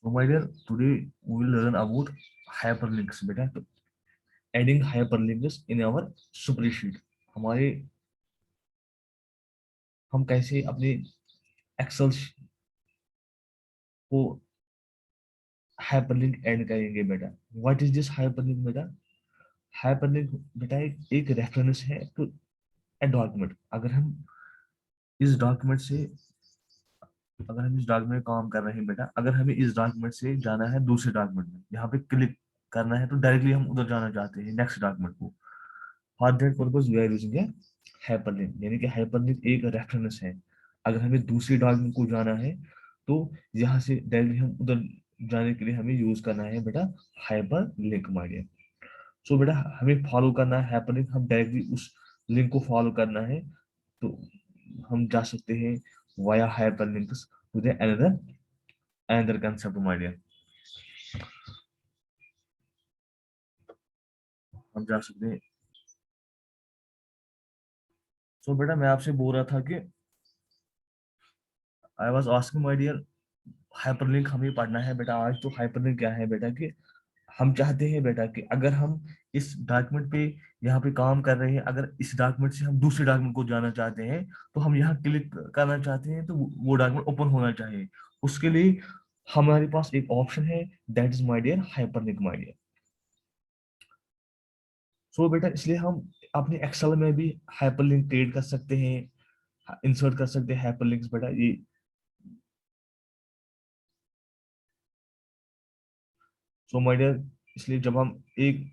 So my dear, today we will learn about hyperlinks बेटा। तो adding hyperlinks in our spreadsheet, हमारे हम कैसे अपने एक्सेल को हाइपरलिंक ऐड करेंगे बेटा। व्हाट इज दिस हाइपरलिंक बेटा? हाइपरलिंक बेटा एक रेफरेंस है टू ए डॉक्यूमेंट। इस डॉक्यूमेंट से अगर हम इस डॉक्यूमेंट में काम कर रहे हैं बेटा, अगर हमें इस डॉक्यूमेंट से जाना है दूसरे डॉक्यूमेंट में, यहाँ पे क्लिक करना है तो डायरेक्टली हम उधर जाना चाहते हैं नेक्स्ट डॉक्यूमेंट को। For that purpose we are using a hyperlink, यानी कि हाइपरलिंक एक रेफरेंस है। अगर हमें दूसरी डॉक्यूमेंट को जाना है तो यहाँ से डायरेक्टली हम उधर जाने के लिए हमें यूज करना है बेटा हाइपरलिंक माइडिया। सो बेटा हमें फॉलो करना है हाइपरलिंक, हम डायरेक्टली उस लिंक को फॉलो करना है तो हम जा सकते हैं via hyperlinks to the another another concept my dear. हम जा सकते हैं। सो बेटा मैं आपसे बोल रहा था कि I was asking my dear, hyperlink हमें पढ़ना है बेटा आज। तो हाइपरलिंक क्या है बेटा कि हम चाहते हैं बेटा कि अगर हम इस डॉक्यूमेंट पे यहाँ पे काम कर रहे हैं, अगर इस डॉक्यूमेंट से हम दूसरे डॉक्यूमेंट को जाना चाहते हैं तो हम यहाँ क्लिक करना चाहते हैं तो वो डॉक्यूमेंट ओपन होना चाहिए। उसके लिए हमारे पास एक ऑप्शन है, that is my dear hyperlink my dear. So बेटा इसलिए हम अपने एक्सेल में भी हाइपरलिंक क्रिएट कर सकते हैं, इंसर्ट कर सकते हैं हाइपरलिंक्स बेटा ये। सो माय डियर, इसलिए जब हम एक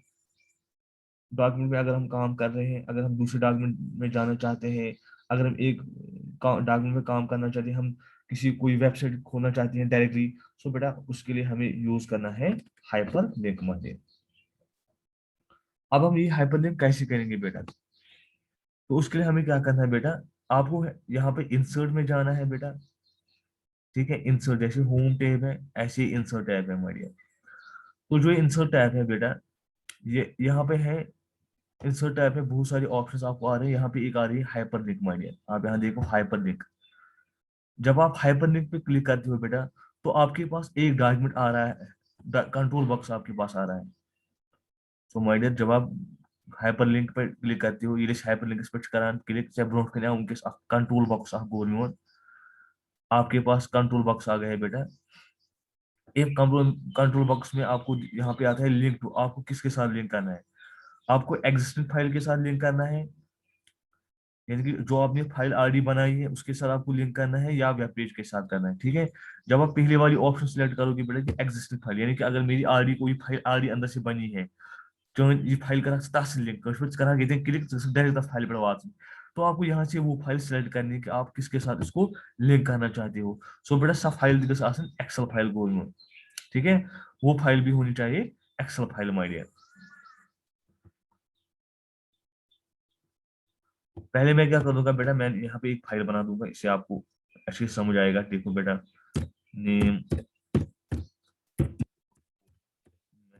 डॉक्यूमेंट में अगर हम काम कर रहे हैं, अगर हम दूसरे डॉक्यूमेंट में जाना चाहते हैं, अगर हम एक डॉक्यूमेंट में काम करना चाहते हैं, हम किसी कोई वेबसाइट खोलना चाहते हैं डायरेक्टली, सो बेटा उसके लिए हमें यूज करना है हाइपर लिंक माइडिया। अब हम ये हाइपर लिंक कैसे करेंगे बेटा? तो उसके लिए हमें क्या करना है बेटा, आपको यहाँ पे इंसर्ट में जाना है बेटा। ठीक है, इंसर्ट जैसे होम टैब है ऐसे ही इंसर्ट टैब है हमारी। तो जो इंसर्ट टैब है बेटा, ये यहाँ पे है। इंसर्ट टैब में बहुत सारे ऑप्शंस आपको आ रहे हैं। यहाँ पे एक आ रही है हाइपर लिंक माइडिया, आप यहाँ देखो हाइपर लिंक। जब आप हाइपर लिंक पे क्लिक करते हो बेटा तो आपके पास एक डॉक्यूमेंट आ रहा है, कंट्रोल बॉक्स आपके पास आ रहा है। तो माइडिया जब आप हाइपर लिंक पे क्लिक करते हो, ये हाइपर लिंक पे करा क्लिक से ब्रोट करना उनके कंट्रोल बॉक्स आप गोल में आपके पास कंट्रोल बॉक्स आ गया है बेटा। एक कंट्रोल कंट्रोल बॉक्स में आपको यहाँ पे आता है लिंक टू, आपको किसके साथ लिंक करना है? आपको एग्जिस्टिंग फाइल के साथ लिंक करना है, यानी कि जो आपने फाइल ऑलरेडी बनाई है उसके साथ आपको लिंक करना है, या वेब पेज के साथ करना है। ठीक है, जब आप पहले वाली ऑप्शन सिलेक्ट करोगे बेटा कि एग्जिस्टिंग फाइल, यानी कि अगर मेरी ऑलरेडी कोई फाइल ऑलरेडी अंदर से बनी है जो ये फाइल करा लिंक करा कहते क्लिक डायरेक्ट फाइल पर बात। तो आपको यहाँ से वो फाइल सिलेक्ट करनी है कि आप किसके साथ इसको लिंक करना चाहते हो। सो बेटा सब फाइल दिखे एक्सेल फाइल गोल में। ठीक है, वो फाइल भी होनी चाहिए एक्सेल फाइल माइडिया। पहले मैं क्या करूंगा बेटा, मैं यहाँ पे एक फाइल बना दूंगा, इससे आपको अच्छे से समझ आएगा। देखो बेटा, नेम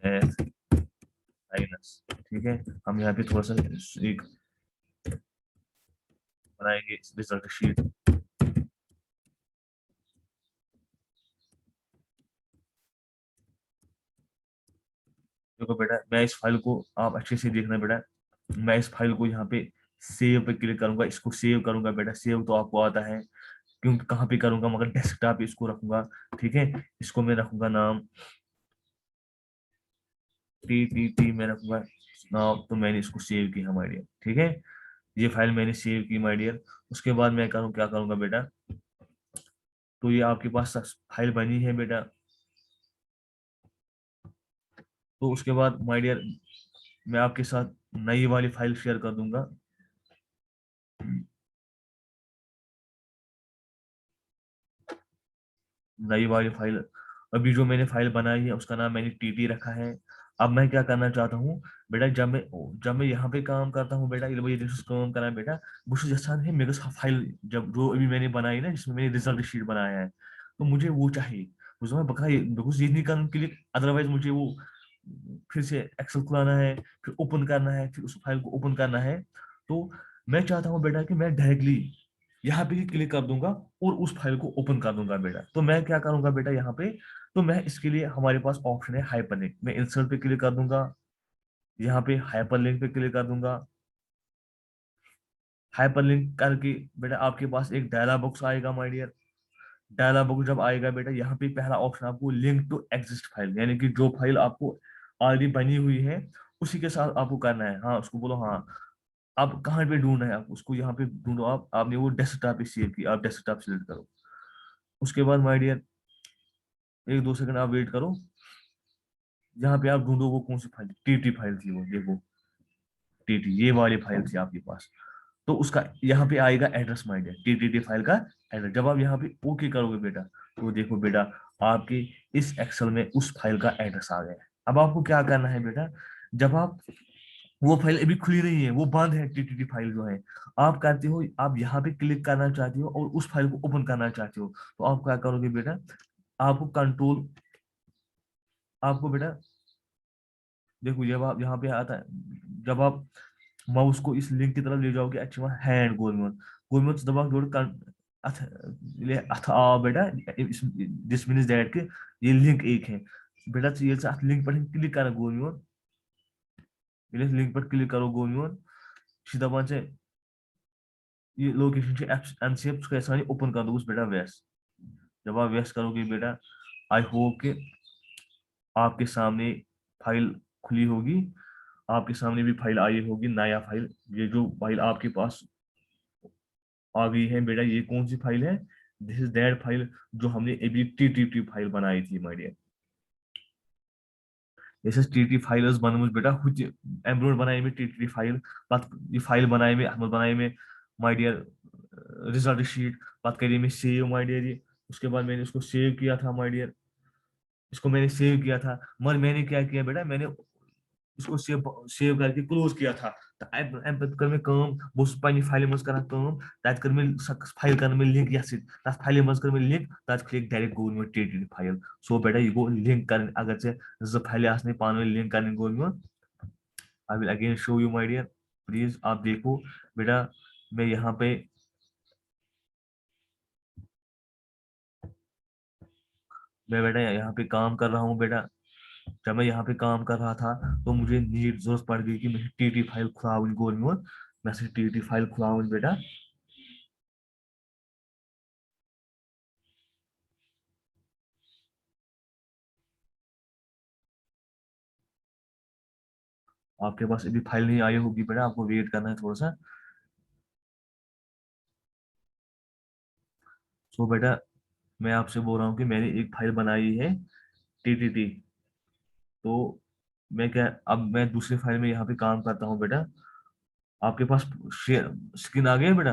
मैथ माइनस। ठीक है, हम यहाँ पे थोड़ा सा एक बनाएंगे रिजल्ट शीट। देखो बेटा मैं इस फाइल को, आप अच्छे से देखना बेटा, मैं इस फाइल को यहाँ पे सेव पे क्लिक करूंगा, इसको सेव करूंगा बेटा। सेव तो आपको आता है क्योंकि कहाँ पे करूंगा, मगर डेस्कटॉप पे इसको रखूंगा। ठीक है, इसको मैं रखूंगा नाम टी मैं रखूंगा नाम। तो मैंने इसको सेव किया माय डियर। ठीक है, ये फाइल मैंने सेव की माय डियर। उसके बाद मैं क्या करूंगा बेटा, तो ये आपके पास फाइल बनी है बेटा। तो उसके बाद माय डियर मैं आपके साथ नई वाली फाइल शेयर कर दूंगा। नई वाली फाइल, अभी जो मैंने फाइल बनाई है उसका नाम मैंने टीटी रखा है। अब मैं क्या करना चाहता हूँ बेटा, जब मैं यहाँ पे काम करता हूँ बेटा, ये जिस काम करना है बेटा, वो जैसा है मेरे फाइल जब जो अभी मैंने बनाई ना, जिसमें मैंने रिजल्ट शीट बनाया है, तो मुझे वो चाहिए। उसमें मैं बका बिकॉज ये नहीं करने के लिए, अदरवाइज मुझे वो फिर से एक्सेल खुलाना है, फिर ओपन करना है, फिर उस फाइल को ओपन करना है। तो मैं चाहता हूँ बेटा कि मैं डायरेक्टली यहाँ पे ही क्लिक कर दूंगा और उस फाइल को ओपन कर दूंगा बेटा। तो मैं क्या करूंगा बेटा यहाँ पे, तो मैं इसके लिए हमारे पास ऑप्शन है हाइपरलिंक, मैं इंसर्ट पे क्लिक कर दूंगा, यहाँ पे हाइपरलिंक पे क्लिक कर दूंगा। हाइपरलिंक करके बेटा आपके पास एक डायलॉग बॉक्स आएगा माय डियर। डायलॉग बॉक्स जब आएगा बेटा, यहाँ पे पहला ऑप्शन आपको लिंक टू एग्जिस्ट फाइल, यानी कि जो फाइल आपको ऑलरेडी बनी हुई है उसी के साथ आपको करना है। हाँ उसको बोलो हाँ। अब कहाँ पे ढूंढना है, आप उसको यहाँ पे ढूंढो। आप आपने वो डेस्कटॉप पे सेव की, आप डेस्कटॉप सिलेक्ट करो। उसके बाद माय डियर 1-2 सेकंड आप वेट करो। यहाँ पे आप ढूंढो वो कौन सी फाइल, टीटी फाइल थी वो, देखो टीटी ये वाली फाइल थी आपके पास। तो उसका यहाँ पे आएगा address my dear, TTT file का एड्रेस। जब आप यहाँ पे ओके करोगे बेटा, तो देखो बेटा आपके इस एक्सेल में उस फाइल का एड्रेस आ गया है। अब आपको क्या करना है बेटा, जब आप, वो फाइल अभी खुली नहीं है, वो बंद है, टीटीटी फाइल जो है, आप करते हो, आप यहाँ पे क्लिक करना चाहते हो और उस फाइल को ओपन करना चाहते हो, तो आप क्या करोगे बेटा, आपको कंट्रोल, आपको बेटा देखो जब आप यहाँ पे आता है, जब आप माउस को इस लिंक की तरफ ले जाओगे, अच्छी बात हैंड गोलमोल, गोलमोल दबा जोड़ कर अथ ले अथ आ बेटा, दिस मीन्स दैट कि ये लिंक एक है बेटा। तो ये अथ लिंक पर क्लिक करो गोलमोल, ये लिंक पर क्लिक करो गोलमोल, सीधा वहां से ये लोकेशन से एनसीएफ कैसा नहीं ओपन कर दो उस बेटा वेस्ट। जब आप वेस्ट करोगे बेटा, आई होप कि आपके सामने फाइल खुली होगी, आपके सामने भी फाइल आई होगी, नया फाइल। ये जो फाइल आपके पास आ गई है बेटा, ये कौन सी फाइल है, दिस इज दैट फाइल जो हमने अभी टीटीटी फाइल बनाई थी माय डियर। जैसे टीटी फाइल्स बनमुज बेटा कुछ एम्ब्रोड बनाए में टीटी फाइल, पत ये फाइल बनाए में हम बनाए में माय डियर रिजल्ट शीट, बात करिए में सेव माय डियर ये। उसके बाद मैंने उसको सेव किया था माय डियर, इसको मैंने सेव किया था, मगर मैंने क्या किया बेटा, मैंने इसको सेव सेव करके क्लोज किया था। तो अब कर में काम बस पानी फाइल मज कर काम, तत कर में फाइल कर में लिंक या तथ फाइल मज कर में लिंक, तत खुल डायरेक्ट गो में टीटी फाइल। सो बेटा ये गो लिंक कर, अगर से जो फाइल आसने पान में लिंक करने गो में, I will again show you my dear, please आप देखो बेटा। मैं यहाँ पे, मैं बेटा यहाँ पे काम कर रहा हूँ बेटा। जब मैं यहाँ पे काम कर रहा था तो मुझे नीड जरूरत पड़ गई कि मैं टीटी फाइल खुलाऊं गोल में, मैं टीटी फाइल खुलाऊं बेटा। आपके पास अभी फाइल नहीं आई होगी बेटा, आपको वेट करना है थोड़ा सा। सो बेटा मैं आपसे बोल रहा हूँ कि मैंने एक फाइल बनाई है टीटीटी। तो मैं क्या, अब मैं दूसरी फाइल में यहाँ पे काम करता हूँ बेटा। आपके पास शेयर स्क्रीन आ गया है बेटा,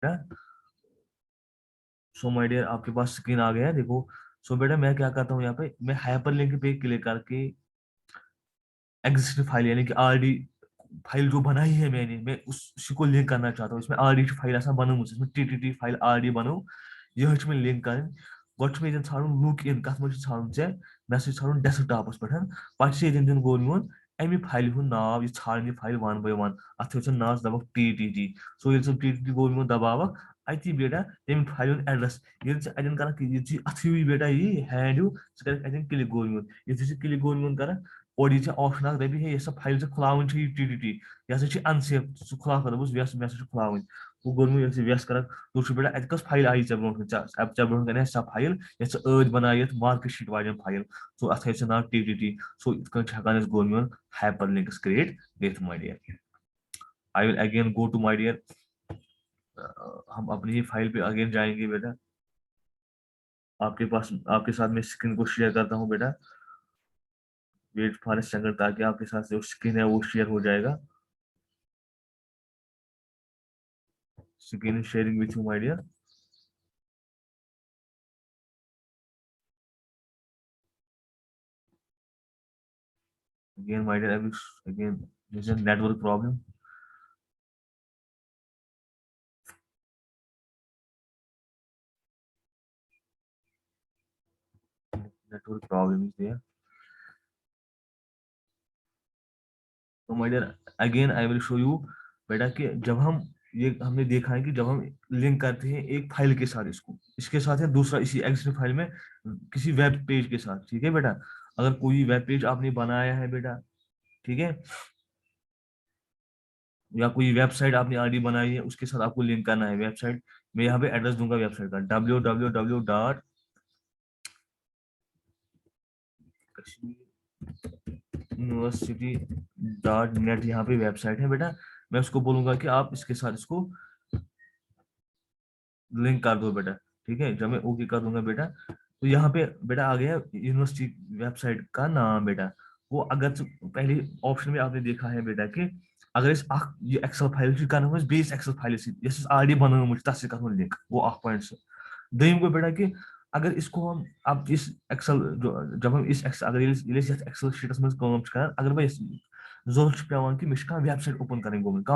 बेटा सो माय डियर आपके पास स्क्रीन आ गया है देखो। सो बेटा मैं क्या करता हूँ, यहाँ पे मैं हाइपर लिंक पे क्लिक करके एग्जिस्टिंग फाइल, यानी कि आरडी फाइल जो बनाई है मैंने, मैं उसी को लिंक करना चाहता हूँ। इसमें आरडी फाइल ऐसा बनू मुझे, इसमें टीटीटी फाइल आरडी बनू, यह मैं लिंक कर गोट में छाड़ूं लुक इन कथ मज छाड़ूं चे, मे छाड़ूं डेस्कटॉपस पे पे दिन गोल मोन अमि फाइल हूं नाव यह छाड़ने फाइल वन बाय वन, अथ नाव दबक टीटीटी। सो ये टीटीटी गोल मोन दबावक अति बेटा तम फाइल एड्रेस, ये अन कर अथ बेटा ये हैंड हूँ कर क्लिक गोल मोन, ये क्लिक गोल मोन कर और ये ऑप्शन दपी है ये सब फाइल से खुलावन टीटीटी, यह अनसेफ सह खुला कर व्यस मे खुलावन। वो गोल ये व्यस कर, तो बेटा अत कस फाइल आई ब्रो ब्रो कन सा फाइल ये द बनायत मार्केट शीट वाले फाइल। सो अथ नाव टीटीटी। सो इत हेकान गोल मोन हाइपर लिंक्स क्रिएट गत my dear. I will again go to my dear, हम अपनी ही फाइल पे अगेन जाएंगे बेटा। आपके पास आपके साथ मैं स्क्रीन को शेयर करता हूँ बेटा, वेट फॉर ए सेकंड, ताकि आपके साथ जो स्क्रीन है वो शेयर हो जाएगा। Screen sharing with you my dear. Again, my dear, again, there's a network problem. Network problem is there. So, my dear, again, I will show you. बेटा कि जब हम ये हमने देखा है कि जब हम लिंक करते हैं एक फाइल के साथ, इसको इसके साथ या दूसरा इसी एक्सेल फाइल में किसी वेब पेज के साथ, ठीक है बेटा। अगर कोई वेब पेज आपने बनाया है बेटा, ठीक है, या कोई वेबसाइट आपने ऑलरेडी बनाई है उसके साथ आपको लिंक करना है वेबसाइट। मैं यहाँ पे एड्रेस दूंगा वेबसाइट का, www.university.net, यहाँ पे वेबसाइट है बेटा। मैं उसको बोलूंगा कि आप इसके साथ इसको लिंक कर दो बेटा, ठीक है। जब मैं ओके कर दूंगा बेटा, तो यहाँ पे बेटा आ गया यूनिवर्सिटी वेबसाइट का नाम बेटा। वो अगर पहले ऑप्शन में आपने देखा है बेटा कि अगर ये एक्सेल फाइल का नाम बेस एक्सेल फाइल आरडी बनो तथ कर लिंक वो पॉइंट दम गो बेटा कि अगर इसको हम अब इस एक्सेल जो जब हम इस एक्सेल अगर एक्सेल शीटस में काम कर, अगर मैं जरूरत पेवान कि मे वेबसाइट ओपन कर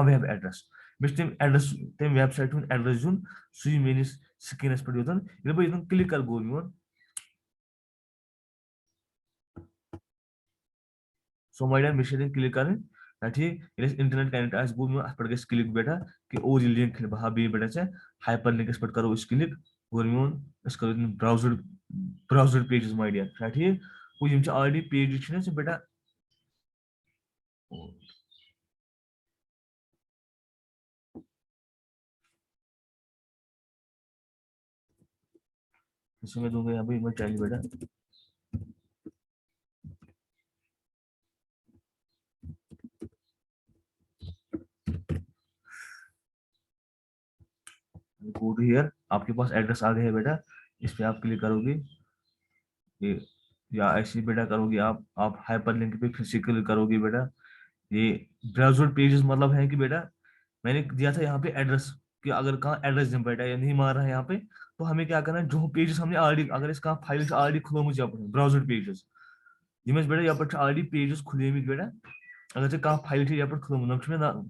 वेब एड्रेस, मे एड्रेस तम वेबसाइट एड्रेस दिन सु मेनिस स्क्रीनस पे योतन ये बह योतन क्लिक कर गो योन सो माइडिया मे क्लिक कर ठीक इंटरनेट कनेक्ट आज गो मे अत पे क्लिक बेटा कि और ये लिंक बहा बे बेटा से हाइपर लिंक पे करो क्लिक गोर मोन करो ब्राउजर ब्राउजर पेजेस माइडिया ठीक वो ऑलरेडी पेज बेटा इसमें दूंगा यहाँ पे मैं चाहिए बेटा। गो टू हियर, आपके पास एड्रेस आ गया है बेटा। इस पे आप क्लिक करोगे ये, या ऐसे बेटा करोगे आप हाइपर लिंक पे फिर से क्लिक करोगे बेटा। ये ब्राउजर पेजेस मतलब है कि बेटा मैंने दिया था यहाँ पे एड्रेस कि अगर कहाँ एड्रेस दें बेटा या नहीं मार रहा है यहाँ पे, तो हमें क्या करना है जो पेजेस हमने ऑलरेडी अगर इसका फाइल ऑलरेडी खुलो मुझे ब्राउजर पेजेस ये बेटा यहाँ पर ऑलरेडी पेजेस खुले बेटा। अगर चे कहाँ फाइल यहाँ पर खुलोमुत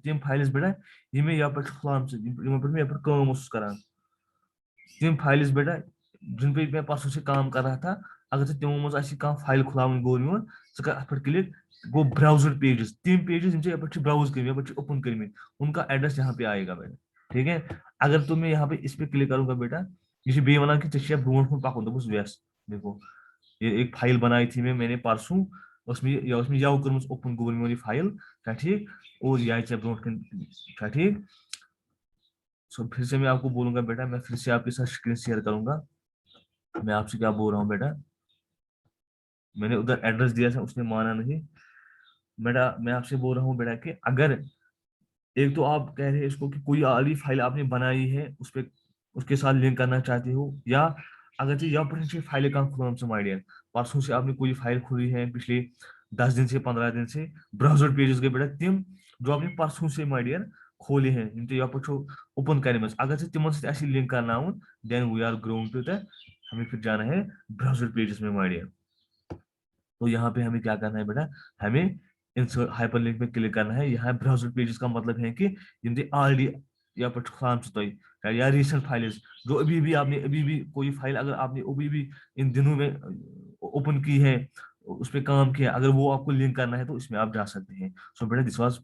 तम फाइल्स बेटा ये मैं यहाँ पर खुलाम मैं यहाँ पर काम करान तम फाइल्स बेटा जिन पे मैं परसों से काम कर रहा था। अगर चे तमो मज कहाँ फाइल खुलावन गो मोन क अत क्लिक गो ब्राउजर पेजेस तम पेजेस यहाँ पर ब्राउज कर यहाँ पर ओपन कर उनका एड्रेस यहाँ पे आएगा बेटा, ठीक है। अगर तो मैं यहाँ पे इस पे क्लिक करूंगा बेटा ये बे वन कि ब्रो पकुन दोस व्यस देखो ये एक फाइल बनाई थी मैंने परसों उसमें यव कर ओपन गूगल मोनी फाइल क्या ठीक और यह ब्रो क्या ठीक। सो फिर से मैं आपको बोलूंगा बेटा, मैं फिर से आपके साथ स्क्रीन शेयर करूंगा। मैं आपसे क्या बोल रहा हूँ बेटा, मैंने उधर एड्रेस दिया था उसने माना नहीं बेटा। मैं आपसे बोल रहा हूँ बेटा कि अगर एक तो आप कह रहे हैं इसको कि कोई ऑलरेडी फाइल आपने बनाई है उस पर उसके साथ लिंक करना चाहते हो, या अगर तो या पर फाइल का खुलम से आइडिया परसों से आपने कोई फाइल खुली है पिछले 10 दिन से 15 दिन से ब्राउजर पेजेस गए बेटा तम जो आपने परसों से आइडिया खोले हैं तो यहाँ पर ओपन कर अगर से तिमन से लिंक करना then we are growing to the हमें फिर जाना है ब्राउजर पेजेस में आइडिया। तो यहाँ पे हमें क्या करना है बेटा, हमें इंसर्ट हाइपर लिंक पे क्लिक करना है। यहाँ ब्राउजर पेजेस का मतलब है कि जिनके ऑलरेडी यहाँ पर खुलाम या रिसेंट फाइल्स जो अभी भी कोई फाइल अगर आपने अभी भी इन दिनों में ओपन की है उस पर काम किया, अगर वो आपको लिंक करना है तो इसमें आप जा सकते हैं। सो बेटा this was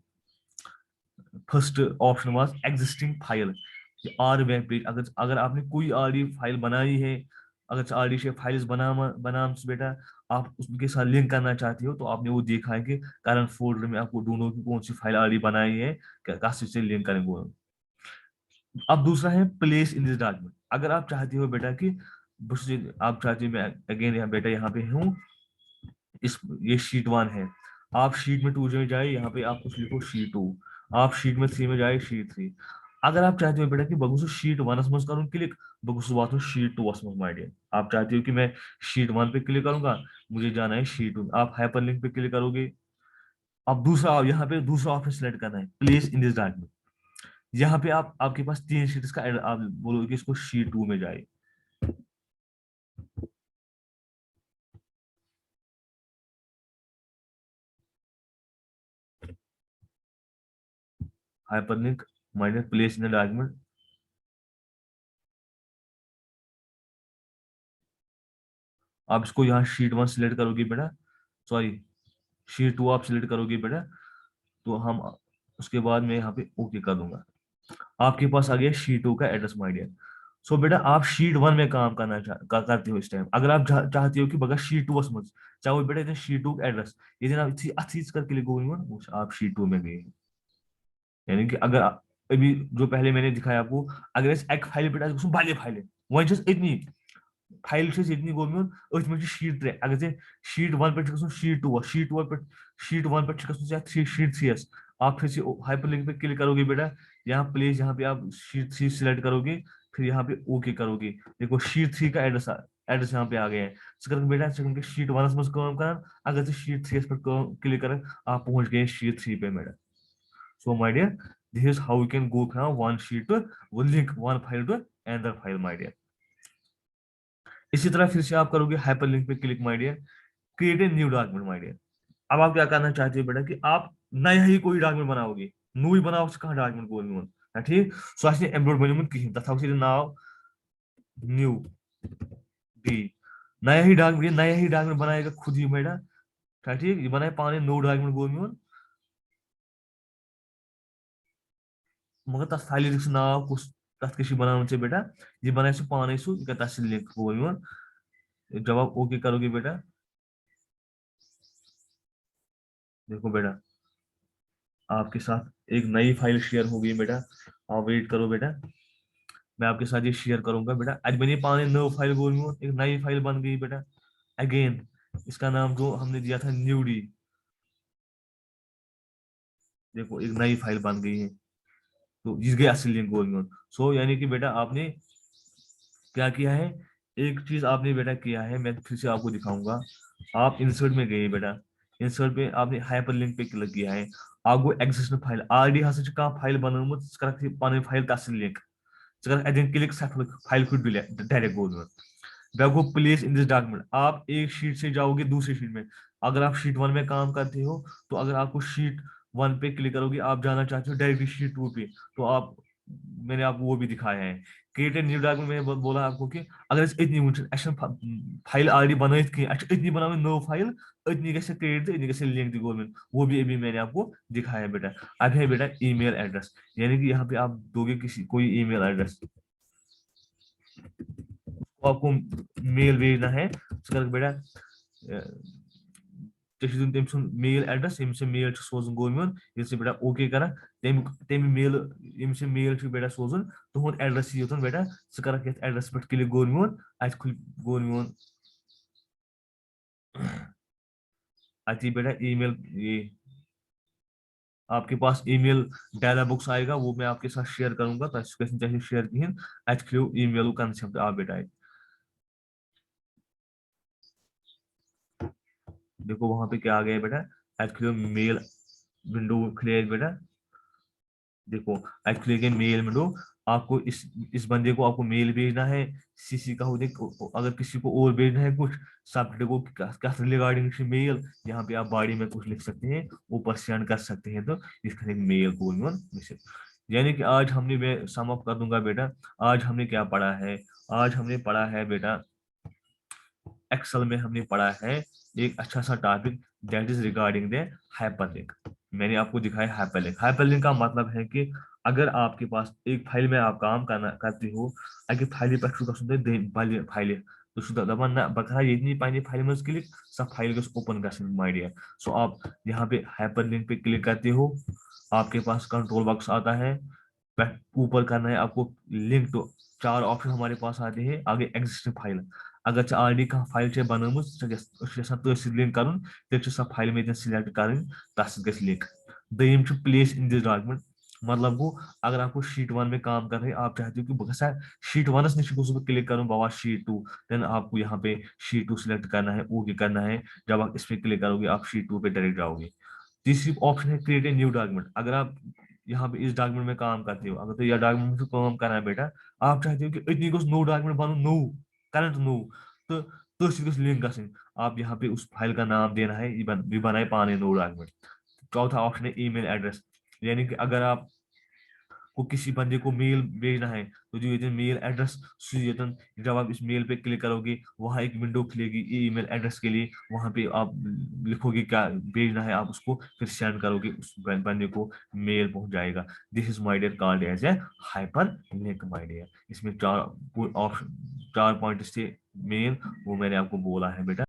first option was existing file or web page. अगर अगर आपने कोई ऑलरेडी फाइल बनाई है, अगर ऑलरेडी फाइल्स बनाम बेटा आप उसके साथ लिंक करना चाहते हो तो आपने वो देखा है कि करंट फोल्डर में आपको ढूंढो कि कौन सी फाइल ऑलरेडी बनाई है कैसे से लिंक करेंगे। अब दूसरा है प्लेस इन दिस डॉक्यूमेंट। अगर आप चाहते हो बेटा कि आप चाहते हो मैं अगेन यहाँ बेटा यहाँ पे हूँ इस ये शीट 1 है, आप शीट में 2 में जाए यहाँ पे आप कुछ लिखो शीट 2, आप शीट में 3 में जाए शीट 3। अगर आप चाहते हो बेटा कि बगुस शीट 1 मज करूँ क्लिक बगुस वात शीट 2 मज आइडिया, आप चाहते हो कि मैं शीट 1 पे क्लिक करूंगा मुझे जाना है शीट 2, आप हाइपर लिंक पे क्लिक करोगे। अब दूसरा यहाँ पे दूसरा ऑप्शन सेलेक्ट करना है प्लेस इन दिस डॉक्यूमेंट। यहाँ पे आप आपके पास 3 शीट का आप बोलोगे कि इसको शीट 2 में जाए। Hyper link minus place in the document, आप इसको यहाँ शीट 1 सिलेक्ट करोगे बेटा, सॉरी शीट 2 आप सिलेक्ट करोगे बेटा। तो हम उसके बाद मैं यहाँ पे ओके कर दूंगा। आपके पास आ गया शीट 2 का एड्रेस माय डियर। सो बेटा आप शीट 1 में काम करते हो इस टाइम। अगर आप चाहते हो कि बगैर शीट 2 मज चाहो बेटा इधर शीट 2 एड्रेस ये आप अच्छी करके लिखो आप शीट 2 में गए। यानी कि अगर अभी जो पहले मैंने दिखाया आपको, अगर एक फाइल बेटा वाले फाइल वह इतनी फाइल इतनी गोमियों अथ में शीट 3 अगर शीट 1 पे शीट 2 शीट 2 पे शीट 1 पे शीट 3 आप फिर से हाइपर लिंक पे क्लिक करोगे बेटा, यहाँ प्लेस यहाँ पे आप शीट 3 सिलेक्ट करोगे, फिर यहाँ पे ओके करोगे। देखो शीट 3 का एड्रेस यहाँ पे आ गया है। बेटा शीट 1 में काम कर, अगर शीट 3 पर क्लिक करें आप पहुंच गए शीट 3 पे बेटा। So my dear, this is how you can go from one sheet to one link one file to another file my dear। इसी तरह फिर से आप करोगे हाइपर लिंक पे click my dear, create a new document my dear. अब आप क्या करना चाहते हो बेटा कि आप नया ही कोई डॉक्यूमेंट बनाओगे, नुई बनाओ कहाँ डॉक्यूमेंट बोल ठीक सो अस एमब्रोड बन कहीं तथा नाव न्यू डी नया ही डॉक्यूमेंट बनाएगा खुद ही बेटा ठीक ये बनाए पाने नो डॉक्यूमेंट बोल मगर तथ फाइल नाव कुछ तथ बनाना बेटा ये बनाए सो पाने सो तथ लिंक बोल जब आप ओके करोगे बेटा, देखो बेटा आपके साथ एक नई फाइल शेयर हो गई बेटा। आप वेट करो बेटा, मैं आपके साथ ये शेयर करूंगा बेटा। आज मैंने पाने नो फाइल बोल एक नई फाइल बन गई बेटा। अगेन इसका नाम जो हमने दिया था न्यू डी, देखो एक नई फाइल बन गई है तो जिस गए असली लिंक बोल। सो यानी कि बेटा आपने क्या किया है, एक चीज आपने बेटा किया है, मैं फिर से आपको दिखाऊंगा। आप इंसर्ट में गए बेटा, इंसर्ट पे आपने हाइपर लिंक पे क्लिक किया है, आपको एग्जिस्टिंग फाइल ऑलरेडी फाइल बनोमुत फाइल तस लिंक क्लिक फाइल खुद डायरेक्ट गो बैगो प्लेस इन दिस डॉक्यूमेंट। आप एक शीट से जाओगे दूसरी शीट में, अगर आप शीट 1 में काम करते हो तो अगर आपको शीट 1 पे क्लिक करोगे आप जाना चाहते हो डायरेक्टली शीट 2 पे, तो आप मैंने आपको वो भी दिखाया है क्रिएट न्यू डॉक्यूमेंट। मैंने बोला आपको कि अगर इतनी फाइल ऑलरेडी बनाई कि इतनी बनाओ नो फाइल इतनी कैसे क्रिएट इतनी कैसे लिंक दी गवर्नमेंट, वो भी अभी मैंने आपको दिखाया है बेटा। अब है बेटा ईमेल एड्रेस, यानी कि यहाँ पे आप दोगे किसी कोई ईमेल एड्रेस, तो आपको मेल भेजना है बेटा मेल एड्रेस मेल सोजन गोन ये बेटा ओके कर तम मेल मेल बेटा सोजन तुहद एड्रेस योतन बेटा सह एड्रेस पे क्लिक गोन अत खुल गोन अति बेटा ईमेल ये आपके पास ईमेल डायलॉग बॉक्स आएगा, वो मैं आपके साथ शेयर करूंगा चाहिए शेयर कहें अत खुलो ईमेल कंसेप्ट आ बेटा। देखो वहां पे क्या आ गया बेटा, अत खुलो मेल विंडो खुले बेटा। देखो एक्चुअली के मेल में दो आपको इस बंदे को आपको मेल भेजना है, सीसी का हो देखो अगर किसी को और भेजना है कुछ सब्जेक्ट को रिगार्डिंग मेल, यहाँ पे आप बॉडी में कुछ लिख सकते हैं ऊपर सेंड कर सकते हैं, तो इसका एक मेल को मैसेज। यानी कि आज हमने मैं सम अप कर दूंगा बेटा, आज हमने क्या पढ़ा है, आज हमने पढ़ा है बेटा एक्सेल में हमने पढ़ा है एक अच्छा सा topic that is regarding the hyperlink. मैंने आपको दिखाया हाइपरलिंक। हाइपरलिंक का मतलब है कि अगर आपके पास एक फाइल में आप काम करते हो अगर फाइल पे फाइल तो दपान ना बखा ये पानी फाइल में क्लिक सब फाइल गस ओपन कर माइडिया। सो आप यहाँ पे हाइपरलिंक पे क्लिक करते हो, आपके पास कंट्रोल बॉक्स आता है, ऊपर करना है आपको लिंक टू, चार ऑप्शन हमारे पास आते हैं आगे एग्जिस्टिंग फाइल। अगर ऑलरेडी कह फाइल से बनमुत तथ लिंक कर तेल फाइल में सिलेक्ट कर तथ लिंक। दम प्लेस इन दिस डॉक्यूमेंट, मतलब गो अगर आपको शीट 1 में काम कर रहे हैं आप चाहते हो कि बसा शीट 1 नश क्लिक करूँ बाबा शीट 2, देन आपको यहाँ पे शीट 2 सिलेक्ट करना है ओके करना है। जब आप इस पर क्लिक करोगे आप शीट 2 पे डायरेक्ट जाओगे। तीसरी ऑप्शन है क्रिएट ए न्यू डॉक्यूमेंट। अगर आप यहाँ पे इस डॉक्यूमेंट में काम करते हो, अगर तो यह डॉक्यूमेंट में काम करना है बेटा, आप चाहते हो कि इतनी कुछ नो डॉक्यूमेंट बनो नो करंट नो, तो लिंक गन आप यहाँ पे उस फाइल का नाम देना है ये बनाए पाने नो डॉक्यूमेंट। चौथा ऑप्शन है ईमेल एड्रेस, यानी कि अगर आप आपको किसी बंदे को मेल भेजना है तो जो ये मेल एड्रेस जब आप इस मेल पे क्लिक करोगे वहां एक विंडो खुलेगी ईमेल एड्रेस के लिए, वहां पे आप लिखोगे क्या भेजना है, आप उसको फिर सेंड करोगे, उस बंदे को मेल पहुंच जाएगा। This is my dear called as a hyperlink my dear. इसमें चार ऑप्शन, 4 पॉइंट थे मेन, वो मैंने आपको बोला है बेटा।